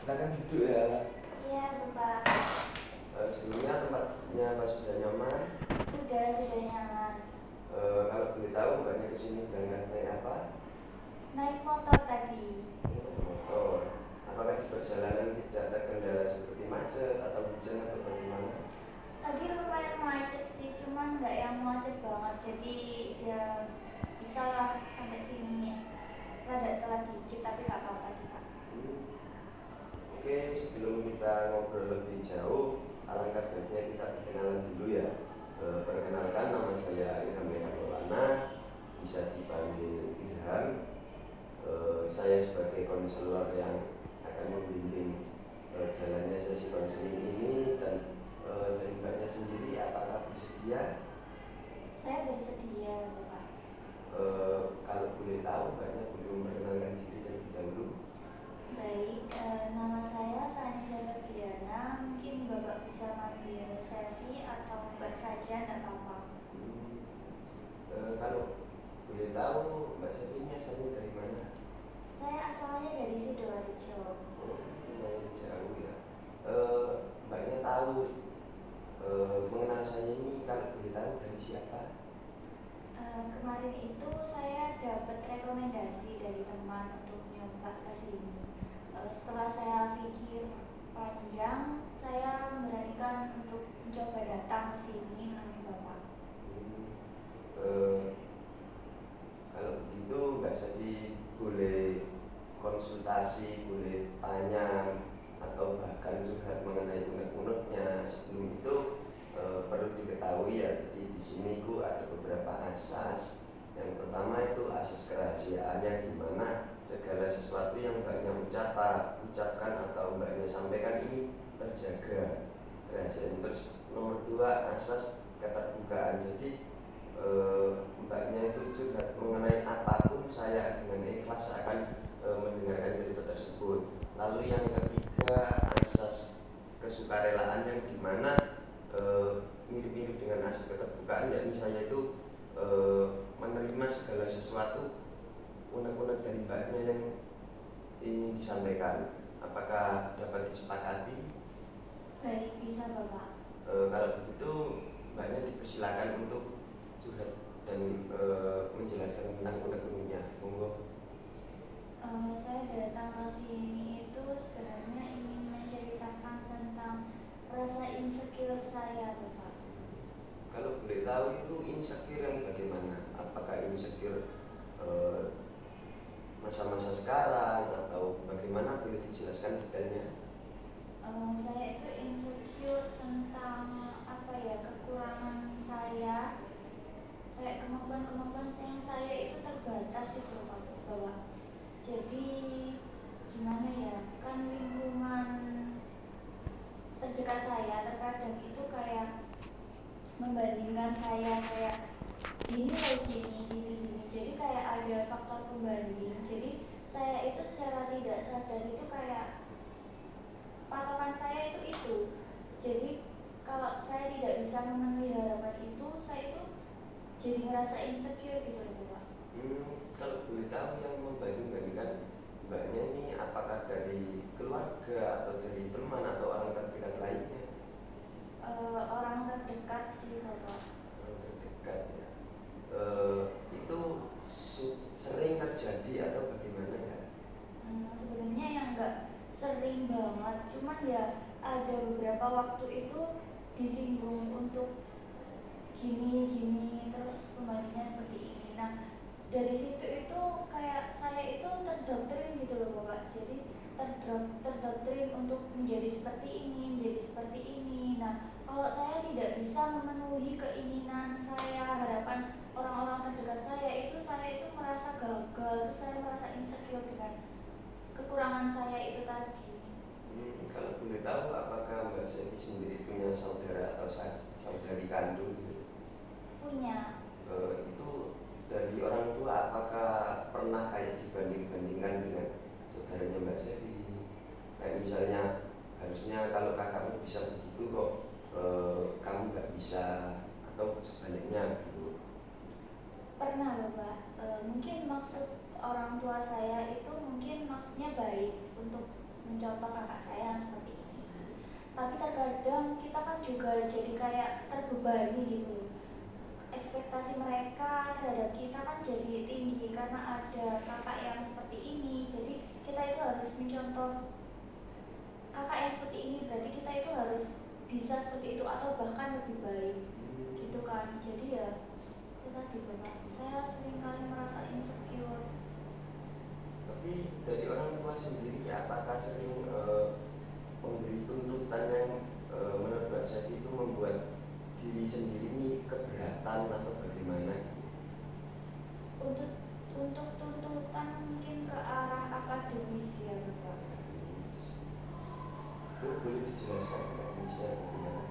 Silakan duduk ya. Iya, Bapak. Sebelumnya tempatnya apa sudah nyaman? Sudah nyaman. Kalau boleh tahu mbaknya kesini berangkat naik apa? Naik motor tadi. Naik motor. Apakah di perjalanan tidak terkendala seperti macet atau hujan atau bagaimana? Tadi lumayan macet sih, cuman nggak yang macet banget. Jadi ya bisa lah sampai sini. Rada telat dikit, tapi nggak apa-apa sih, Pak. Oke, sebelum kita ngobrol lebih jauh, alangkah baiknya kita perkenalan dulu ya. Perkenalkan, nama saya Irham Maulana, bisa dipanggil Irham. Saya sebagai konselor yang akan membimbing jalannya sesi konseling ini, dan dari mbaknya sendiri apakah bersedia? Saya bersedia, Bapak. Kalau boleh tahu mbaknya boleh memperkenalkan diri terlebih dahulu. Baik, nama saya Sani Febriana. Mungkin Bapak bisa manggil Selvi atau Mbak saja, nggak apa-apa. Kalau boleh tahu mbak Selvi ini asalnya dari mana? Saya asalnya dari Sidoarjo. Lumayan jauh ya. Mbaknya tahu mengenal saya ini kalau boleh tahu dari siapa? Kemarin itu saya dapat rekomendasi dari teman untuk nyoba ke sini. Setelah saya pikir panjang, saya memberanikan untuk mencoba datang ke sini menemui Bapak. Eh, Kalau begitu Mbak Sevi boleh konsultasi, boleh tanya atau bahkan curhat mengenai unek-uneknya. Sebelum itu perlu diketahui ya, jadi di sini ku ada beberapa asas. Yang pertama itu asas kerahasiaan, yang dimana segala sesuatu yang mbaknya ucapkan atau mbaknya sampaikan ini terjaga kerahasiaan. Terus nomor dua, asas keterbukaan. Jadi mbaknya itu curhat mengenai apapun, saya dengan ikhlas akan mendengarkan cerita tersebut. Lalu yang ketiga, asas kesukarelaan, yang dimana mirip-mirip dengan asas keterbukaan, yakni saya itu menerima segala sesuatu unek-unek dari mbaknya yang ingin disampaikan. Apakah dapat disepakati? Baik, bisa Bapak. Kalau begitu mbaknya dipersilakan untuk curhat dan menjelaskan tentang unek-uneknya. Monggo. Saya datang ke sini itu sebenarnya ingin menceritakan tentang rasa insecure saya, Bapak. Kalau boleh tahu itu insecure yang bagaimana? Apakah insecure masa-masa sekarang atau bagaimana? Boleh dijelaskan detailnya? Saya itu insecure tentang kekurangan saya, kayak kemampuan yang saya itu terbatas itu Bapak. Jadi gimana ya, kan lingkungan terdekat saya terkadang itu kayak membandingkan saya kayak gini loh, gini. Jadi kayak ada faktor pembanding. Jadi saya itu secara tidak sadar itu kayak patokan saya itu. Jadi kalau saya tidak bisa memenuhi harapan itu, saya itu jadi ngerasa insecure gitu loh Pak. Kalau boleh tahu yang membanding-bandingkan mbaknya ini apakah dari keluarga atau dari teman atau orang terdekat lainnya? Orang terdekat sih Bapak. Orang terdekat ya. Itu sering terjadi atau bagaimana ya? Sebenarnya yang nggak sering banget, cuman ya ada beberapa waktu itu disinggung untuk gini terus pembandingnya seperti ini. Nah dari situ itu kayak saya itu terdoktrin gitu loh Bapak. Jadi terdoktrin untuk menjadi seperti ini. Nah kalau saya tidak bisa memenuhi keinginan saya, harapan orang-orang terdekat saya itu merasa gagal, saya merasa insecure dengan kekurangan saya itu tadi. Kalau boleh tahu, apakah Mbak Sevi sendiri punya saudara atau saudari kandung gitu? Punya. Itu dari orang tua apakah pernah kayak dibanding-bandingkan dengan saudaranya Mbak Sevi? Kayak misalnya harusnya kalau kakakmu bisa begitu kok kamu nggak bisa, atau sebaliknya gitu. Pernah Bapak. Mungkin maksud orang tua saya itu mungkin maksudnya baik untuk mencontoh kakak saya yang seperti ini. Tapi terkadang kita kan juga jadi kayak terbebani gitu loh. Ekspektasi mereka terhadap kita kan jadi tinggi karena ada kakak yang seperti ini. Jadi kita itu harus mencontoh kakak yang seperti ini, berarti kita itu harus bisa seperti itu atau bahkan lebih baik gitu kan. Jadi ya itu tadi Bapak, saya sering kali merasa insecure. Tapi dari orang tua sendiri apakah sering memberi tuntutan yang menurut Mbak Sevi itu membuat diri sendiri ini keberatan atau bagaimana gitu? Untuk tuntutan mungkin ke arah akademis ya Bapak. Boleh dijelaskan akademisnya bagaimana?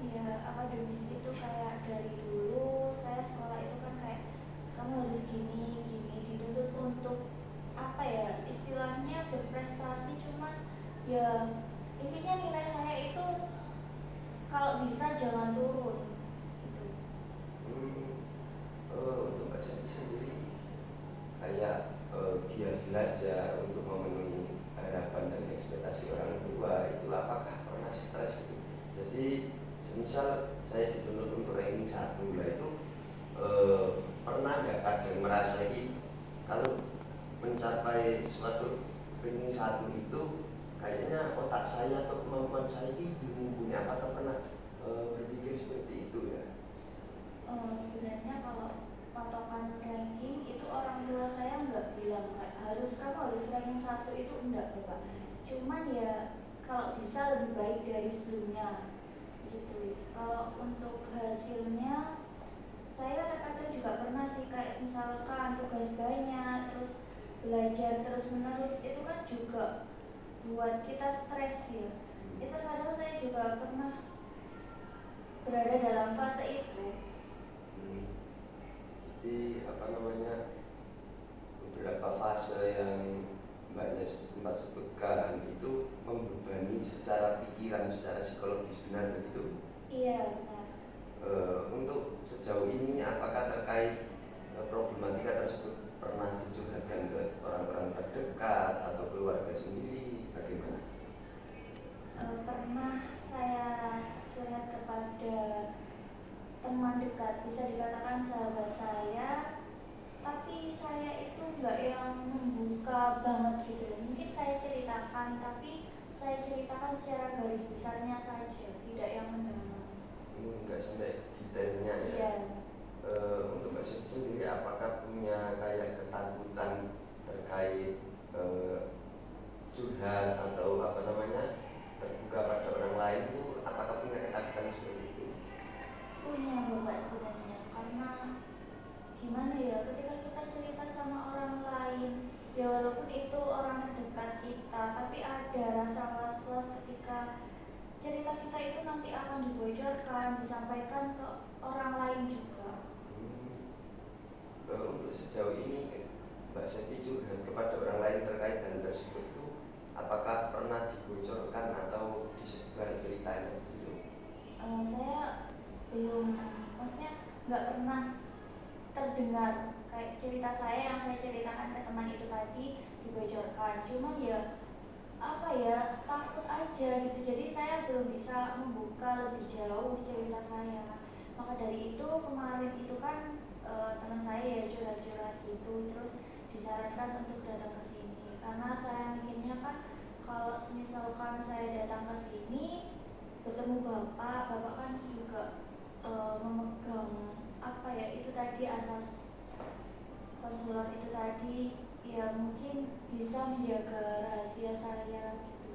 Ya akademis itu kayak dari dulu saya sekolah itu kan kayak kamu harus gini gini, dituntut untuk apa ya, istilahnya berprestasi, cuman ya intinya nilai saya itu kalau bisa jangan turun gitu. Untuk Mbak Sevi sendiri kayak dia belajar untuk memenuhi harapan dan ekspektasi orang tua itu apakah pernah stres gitu? Jadi semisal saya dituntut untuk ranking 1 lah itu pernah nggak kadang merasa kalau mencapai suatu ranking 1 itu kayaknya otak saya atau kemampuan saya ini belum mumpuni, apakah pernah berpikir seperti itu ya? Sebenarnya kalau patokan ranking itu orang tua saya nggak bilang harus kamu harus ranking 1 itu, enggak Bapak. Cuman ya kalau bisa lebih baik dari sebelumnya gitu. Kalau untuk hasilnya saya kadang-kadang juga pernah sih kayak misalkan tugas banyak terus belajar terus menerus itu kan juga buat kita stres ya. Itu kadang saya juga pernah berada dalam fase itu. Jadi apa namanya, beberapa fase yang Mbaknya sempat sebutkan itu membebani secara pikiran, secara psikologis, benar begitu? Iya benar. Untuk sejauh ini apakah terkait problematika tersebut pernah dicurhatkan ke orang-orang terdekat atau keluarga sendiri, bagaimana? Pernah saya curhat kepada teman dekat, bisa dikatakan sahabat saya, tapi saya itu nggak yang membuka banget gitu loh. Mungkin saya ceritakan, tapi saya ceritakan secara garis besarnya saja, tidak yang mendalam. Enggak sampai detailnya ya. Iya. Untuk Mbak Siti sendiri apakah punya kayak ketakutan terkait curhat atau apa namanya terbuka pada orang lain itu, apakah punya ketakutan seperti itu? Punya Bapak sebenarnya, karena gimana ya, ketika kita cerita sama orang lain ya walaupun itu orang terdekat kita, tapi ada rasa was-was ketika cerita kita itu nanti akan dibocorkan, disampaikan ke orang lain juga. Untuk sejauh ini Mbak Sevi curhat kepada orang lain terkait hal tersebut itu apakah pernah dibocorkan atau disebar ceritanya gitu? Saya belum, maksudnya nggak pernah terdengar kayak cerita saya yang saya ceritakan ke teman itu tadi dibocorkan. Cuman ya apa ya, takut aja gitu. Jadi saya belum bisa membuka lebih jauh cerita saya. Maka dari itu kemarin itu kan teman saya ya curhat-curhat gitu, terus disarankan untuk datang ke sini karena saya mikirnya kan kalau misalkan saya datang ke sini bertemu bapak kan juga memegang apa ya itu tadi asas konselor itu tadi, ya mungkin bisa menjaga rahasia saya gitu.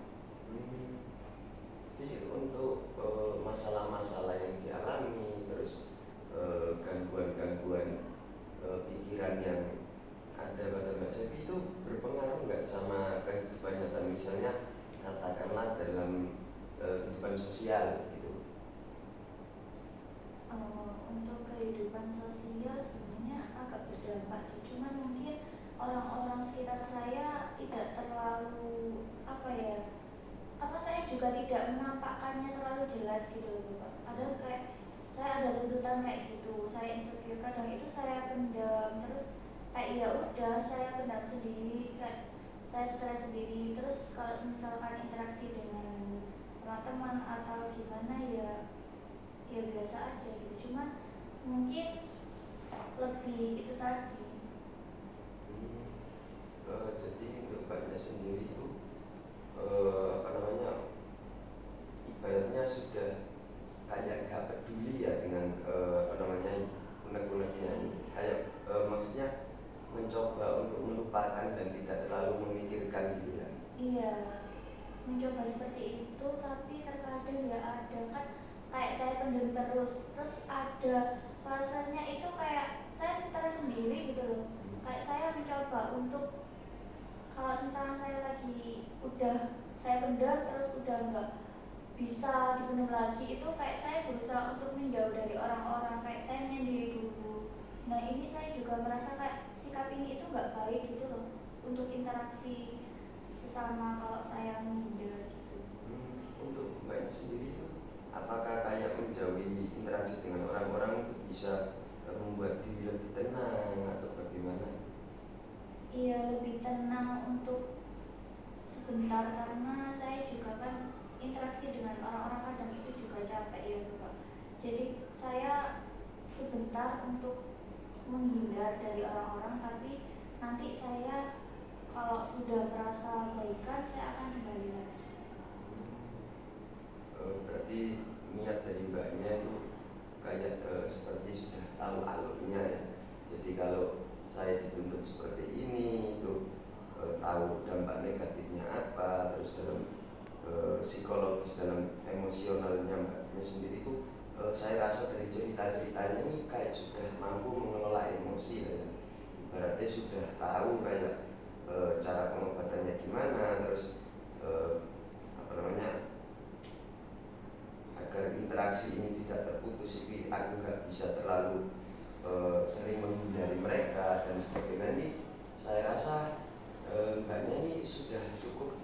Jadi untuk masalah-masalah yang dialami, terus gangguan-gangguan pikiran yang ada pada Mbak Sevi itu berpengaruh nggak sama kehidupan nyata, misalnya katakanlah dalam kehidupan sosial gitu? Untuk kehidupan sosial sebenarnya agak berdampak sih, cuman mungkin orang-orang sekitar saya tidak terlalu apa ya, karena saya juga tidak menampakkannya terlalu jelas gitu loh Bapak. Kadang kayak saya ada tuntutan kayak gitu, saya insecure, kadang itu saya pendam terus kayak ya udah saya pendam sendiri, kayak saya stres sendiri. Terus kalau misalkan interaksi dengan teman-teman atau gimana ya biasa aja gitu, cuman mungkin lebih itu tadi. Jadi untuk mbaknya sendiri itu ibaratnya sudah kayak gak peduli ya dengan unek-uneknya ini, kayak maksudnya mencoba untuk melupakan dan tidak terlalu memikirkan gitu ya. Iya, mencoba seperti itu, tapi terkadang ya ada kan kayak saya pendem terus ada rasanya itu kayak saya stres sendiri gitu loh. Kayak saya mencoba untuk, kalau misalnya saya lagi udah saya pendam terus udah nggak bisa dipendam lagi, itu kayak saya berusaha untuk menjauh dari orang-orang, kayak saya menyendiri dulu. Nah ini saya juga merasa kayak sikap ini itu nggak baik gitu loh untuk interaksi sesama kalau saya menghindar gitu. Untuk mbaknya sendiri itu apakah kayak menjauhi interaksi dengan orang-orang itu bisa membuat diri lebih tenang atau bagaimana? Iya, lebih tenang untuk sebentar, karena saya juga kan interaksi dengan orang-orang kadang itu juga capek ya Bapak. Jadi saya sebentar untuk menghindar dari orang-orang, tapi nanti saya kalau sudah merasa baikan saya akan kembali lagi. Berarti niat dari mbaknya itu kayak seperti sudah tahu alurnya ya. Jadi kalau saya dituntut seperti ini itu tahu dampak negatifnya apa, terus dalam psikologis, dalam emosionalnya mbaknya sendiri itu saya rasa dari cerita-ceritanya ini kayak sudah mampu mengelola emosi ya. Berarti sudah tahu kayak cara pengobatannya gimana, terus agar interaksi ini tidak terputus, ini aku nggak bisa terlalu sering menghindari mereka dan sebagainya. Ini saya rasa mbaknya ini sudah cukup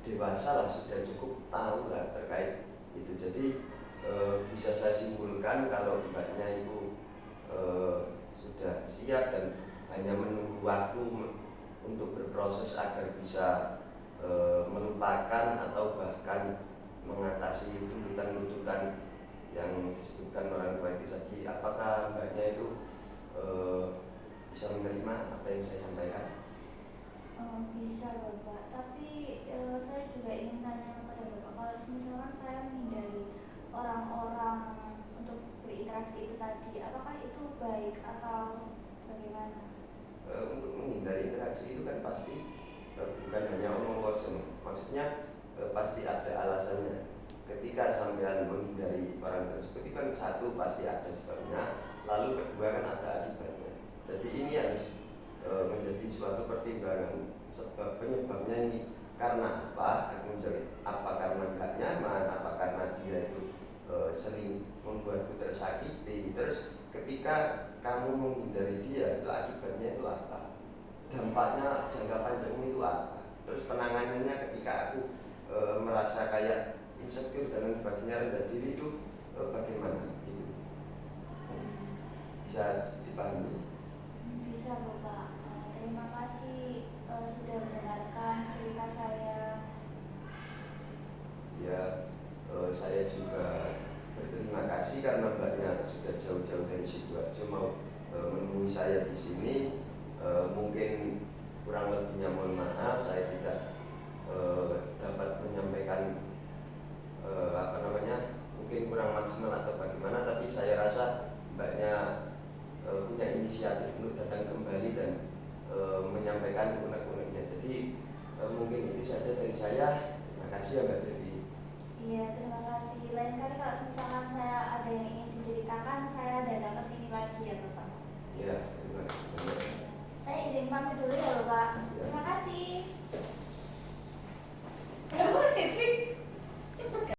dewasa lah, sudah cukup tahu lah terkait itu. Jadi bisa saya simpulkan kalau mbaknya itu sudah siap dan hanya menunggu waktu untuk berproses agar bisa melupakan atau bahkan mengatasi tuntutan-tuntutan yang disebutkan orang tua itu tadi. Apakah mbaknya itu bisa menerima apa yang saya sampaikan? Bisa Bapak, tapi saya juga ingin tanya kepada Bapak, kalau misalkan saya menghindari orang-orang untuk berinteraksi itu tadi, apakah itu baik atau bagaimana? Untuk menghindari interaksi itu kan pasti bukan hanya omong kosong, maksudnya pasti ada alasannya. Ketika sampean menghindari orang tersebut itu kan satu pasti ada sebabnya, lalu kedua kan ada akibatnya. Jadi ini harus menjadi suatu pertimbangan. Sebab penyebabnya ini karena apa? Aku menjawab, apa karena nggak nyaman, apa karena dia itu sering membuatku tersakiti. Terus ketika kamu menghindari dia, itu akibatnya itu apa? Dampaknya jangka panjangnya itu apa? Terus penanganannya ketika aku merasa kayak insecure dan sebagainya, rendah diri itu bagaimana? Gitu. Bisa dipahami? Bisa Bapak. Terima kasih sudah mendengarkan cerita saya. Ya, saya juga berterima kasih karena mbaknya sudah jauh-jauh dari Sidoarjo mau menemui saya di sini. Mungkin kurang lebihnya mohon maaf, saya tidak dapat menyampaikan mungkin kurang maksimal atau bagaimana, tapi saya rasa mbaknya punya inisiatif untuk datang kembali dan menyampaikan unek-uneknya. Jadi mungkin itu saja dari saya. Terima kasih ya Mbak Devi. Iya, terima kasih. Lain kali kalau misalkan saya ada yang ingin diceritakan, saya datang ke sini lagi ya Bapak. Ya.